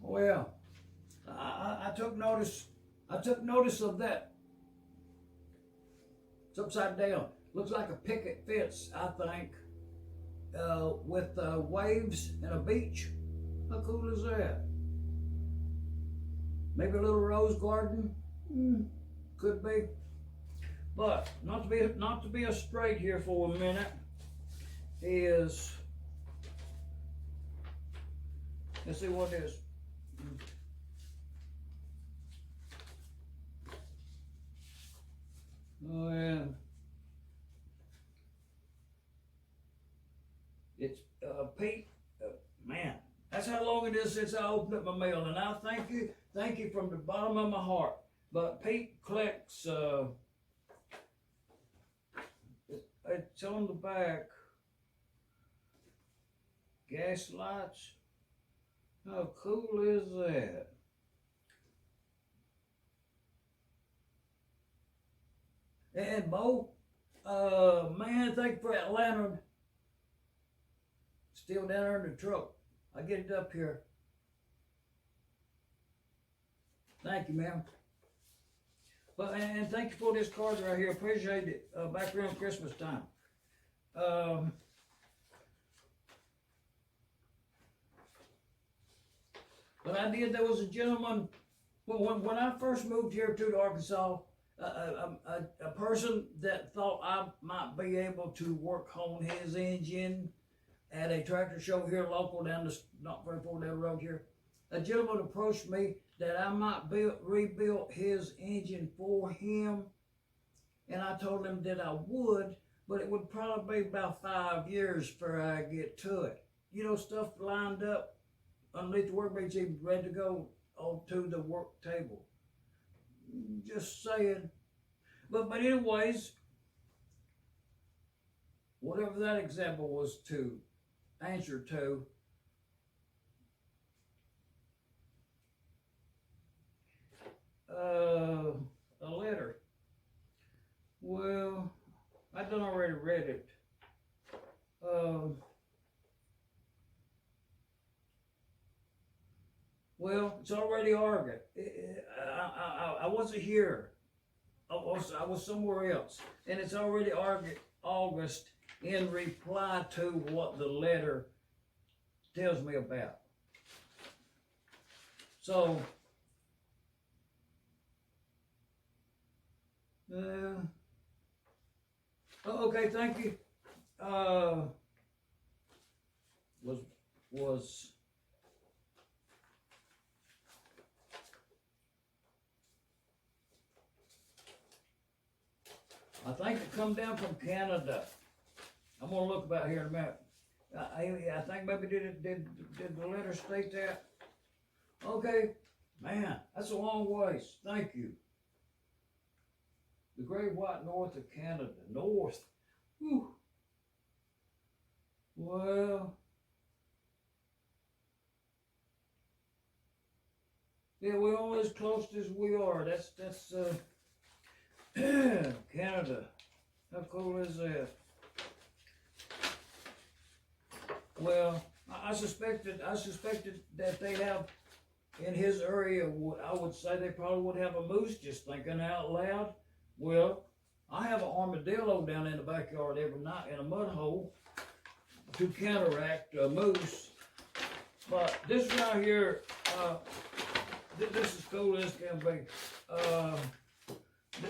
Well, I took notice. I took notice of that. It's upside down. Looks like a picket fence, I think, with waves and a beach. How cool is that? Maybe a little rose garden. Could be. But not to be a straight here for a minute is, let's see what it is. Oh yeah. It's Pete. Man, that's how long it is since I opened up my mail, and I thank you from the bottom of my heart. But Pete collects. It's on the back. Gas lights. How cool is that? And Bo, man, thank you for that lantern. Still down there in the truck. I get it up here. Thank you, ma'am. But and thank you for this card right here. Appreciate it. Back around Christmas time. But I did. There was a gentleman when I first moved here to Arkansas. A person that thought I might be able to work on his engine at a tractor show here local not very far down the road here. A gentleman approached me that I might rebuild his engine for him, and I told him that I would, but it would probably be about 5 years before I get to it. You know, stuff lined up underneath the workbench, even ready to go onto the work table. Just saying. But anyways, whatever that example was to answer to, a letter. Well, I done already read it. Well, it's already argued. I wasn't here. I was somewhere else, and it's already argued August in reply to what the letter tells me about. So, okay, thank you. Was I think it come down from Canada. I'm gonna look about here in a minute. I think maybe did the letter state that? Okay, man, that's a long ways. Thank you. The Great White North of Canada, north. Whew. Well, yeah, we're only as close as we are. That's Canada. How cool is that? Well, I suspected that they have in his area. I would say they probably would have a moose. Just thinking out loud. Well, I have an armadillo down in the backyard every night in a mud hole to counteract a moose. But this right here, this is cool as can be.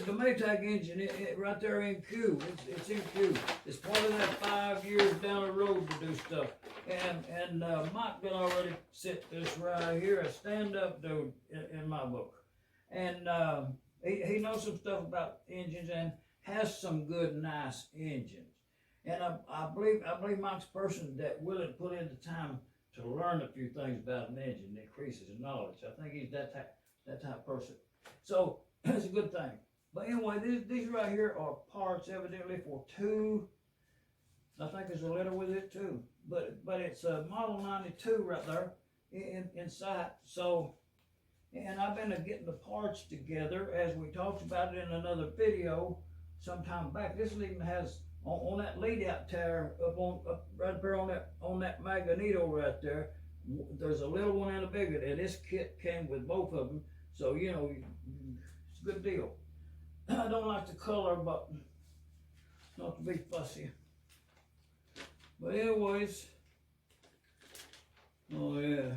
The Maytag engine, right there in Q, it's in Q. It's part of that 5 years down the road to do stuff. And Mike done already set this right here, a stand-up dude in my book. And he knows some stuff about engines and has some good, nice engines. And I believe Mike's a person that willing to put in the time to learn a few things about an engine and increases his knowledge. I think he's that type of person. So it's a good thing. But anyway, these right here are parts evidently for two. I think there's a letter with it too. But it's a model 92 right there inside. So, and I've been getting the parts together as we talked about it in another video sometime back. This even has on that lead out tire up right there on that magneto right there. There's a little one and a big one, and this kit came with both of them. So, you know, it's a good deal. I don't like the color, but not to be fussy. But anyways, oh yeah.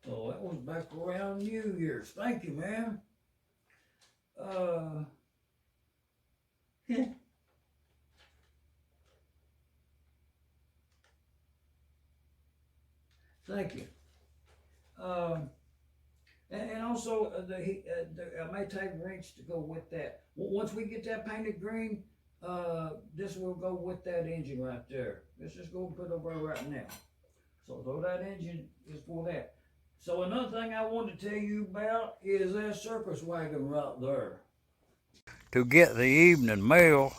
Oh, that was back around New Year's. Thank you, man. Thank you. And also, I may take wrench to go with that. Once we get that painted green, this will go with that engine right there. Let's just go and put it over right now. So though that engine is for that. So another thing I wanted to tell you about is that circus wagon right there. To get the evening mail,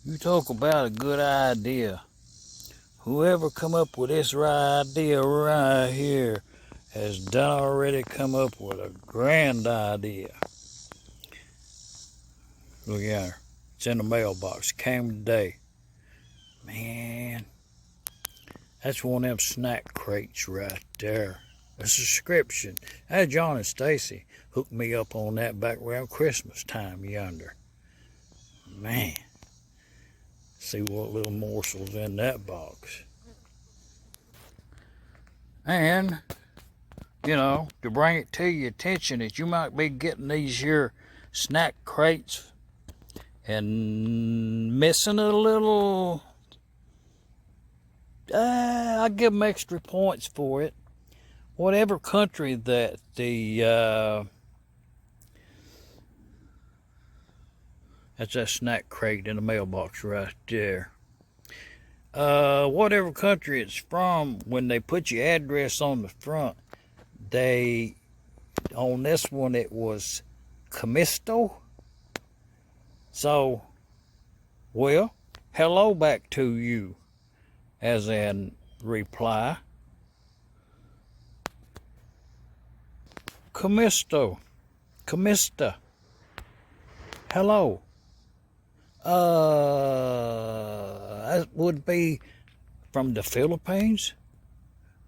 you talk about a good idea. Whoever come up with this idea right here has done already come up with a grand idea. Look at her. It's in the mailbox. Came today. Man, that's one of them snack crates right there. A subscription. That John and Stacy hooked me up on that back around Christmas time yonder. Man, see what little morsels in that box. And, you know, to bring it to your attention that you might be getting these here snack crates and missing a little, I give them extra points for it. Whatever country that that's that snack crate in the mailbox right there. Whatever country it's from, when they put your address on the front, on this one it was Camisto. So, well, hello back to you, as in reply. Camisto. Camista. Hello. That would be from the Philippines.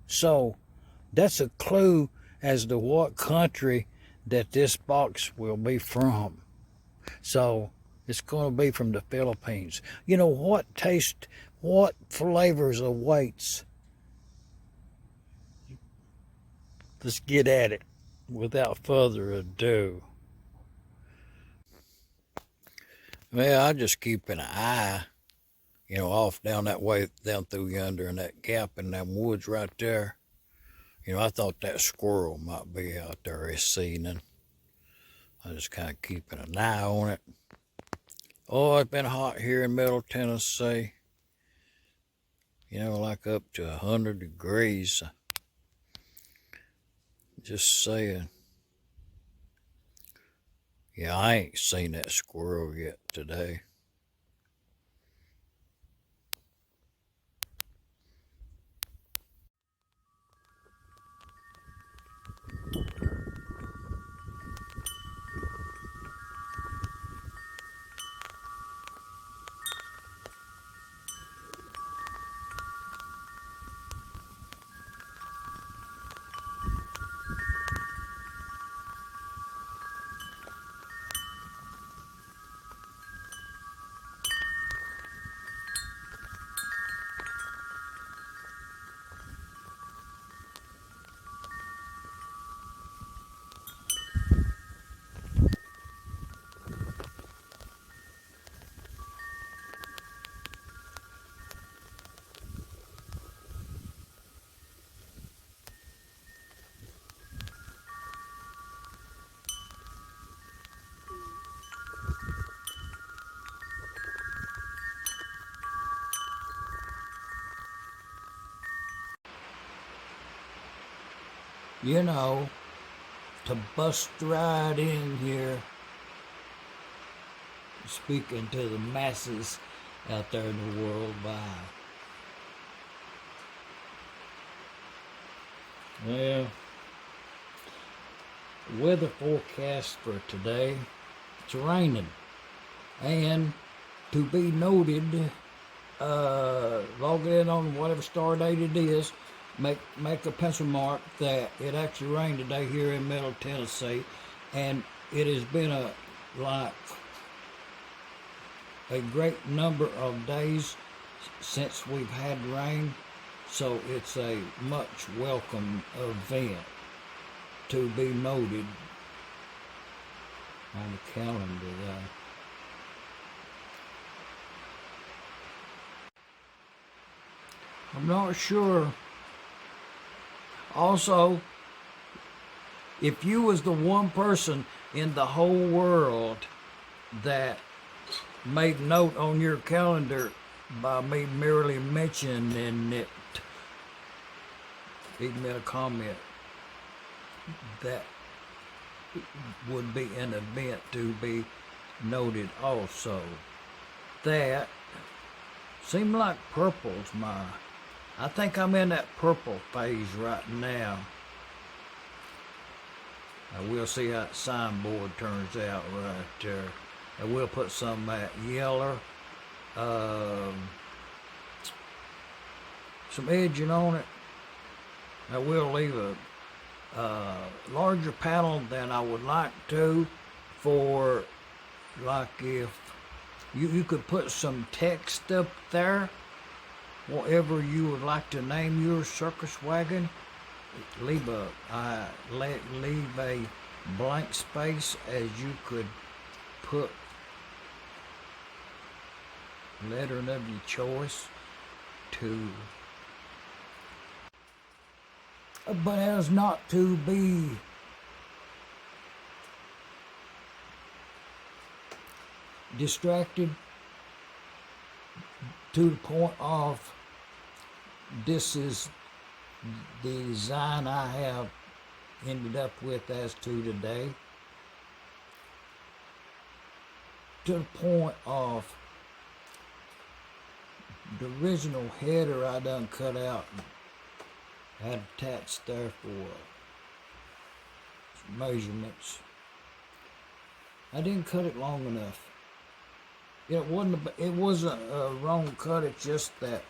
So, that's a clue as to what country that this box will be from. So, it's going to be from the Philippines. You know, what flavors awaits? Let's get at it without further ado. Well, I just keep an eye, you know, off down that way, down through yonder in that gap in them woods right there. You know, I thought that squirrel might be out there this evening. I just kind of keeping an eye on it. Oh, it's been hot here in Middle Tennessee. You know, like up to 100 degrees. Just saying. Yeah, I ain't seen that squirrel yet today. You know, to bust right in here, speaking to the masses out there in the world by. Well, weather forecast for today it's raining. And to be noted, log in on whatever star date it is, make a pencil mark that it actually rained today here in Middle Tennessee, and it has been a great number of days since we've had rain, so it's a much welcome event to be noted on the calendar there. I'm not sure. Also, if you was the one person in the whole world that made note on your calendar by me merely mentioning it, leave me a comment, that would be an event to be noted also. That seemed like purple's I think I'm in that purple phase right now. We'll see how that signboard turns out right there. And we'll put some yellow, some edging on it. I will leave a larger panel than I would like to, for like if you could put some text up there, whatever you would like to name your circus wagon. Leave a blank space, as you could put lettering of your choice to, but as not to be distracted to the point of this is the design I have ended up with as to today, to the point of the original header I done cut out and had attached there for some measurements. I didn't cut it long enough. It wasn't a wrong cut, it's just that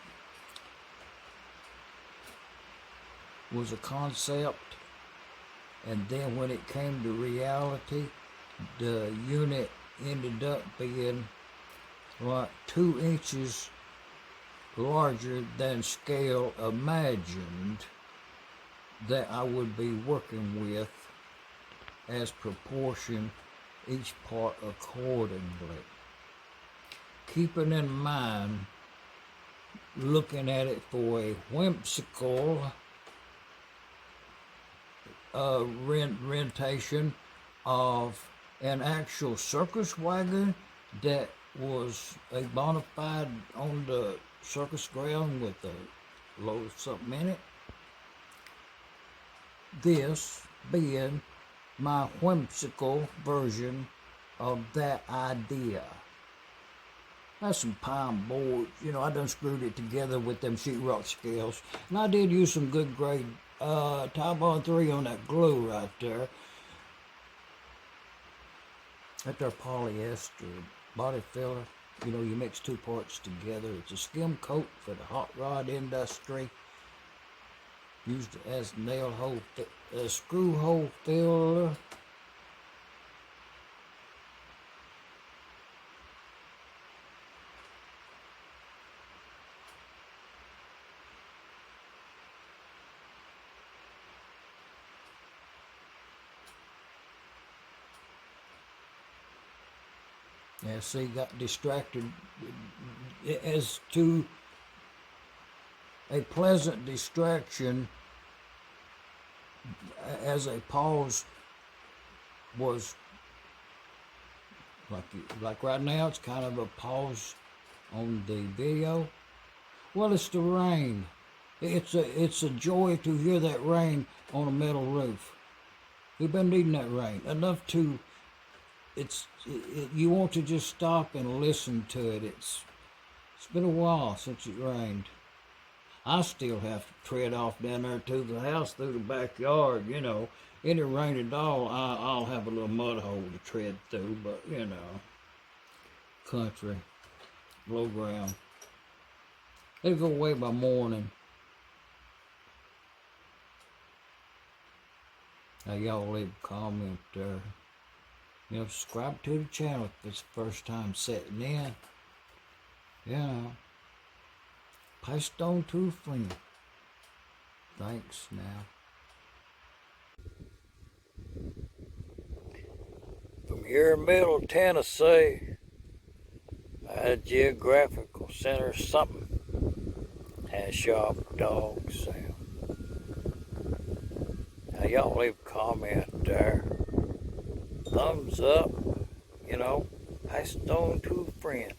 was a concept, and then when it came to reality, the unit ended up being like 2 inches larger than scale imagined that I would be working with, as proportion each part accordingly. Keeping in mind, looking at it for a whimsical rentation of an actual circus wagon that was a bona fide on the circus ground with a load of something in it. This being my whimsical version of that idea. That's some pine board. I done screwed it together with them sheetrock scales. And I did use some good grade Tybon 3 on that glue right there. That's our polyester body filler. You mix 2 parts together. It's a skim coat for the hot rod industry. Used as nail hole, screw hole filler. Yeah, see, got distracted as to a pleasant distraction, as a pause was like right now. It's kind of a pause on the video. Well, it's the rain. It's a joy to hear that rain on a metal roof. We've been needing that rain enough to. You want to just stop and listen to it. It's been a while since it rained. I still have to tread off down there to the house through the backyard, any rain at all, I'll have a little mud hole to tread through, but you know, country, low ground. It'll go away by morning. Now y'all leave a comment there. You know, subscribe to the channel if it's the first time setting in. You know, pass it on to a friend. Thanks now. From here in middle Tennessee, a geographical center or something, has sharp dog sound. Now y'all leave a comment there. Thumbs up, you know, pass it on to a friend.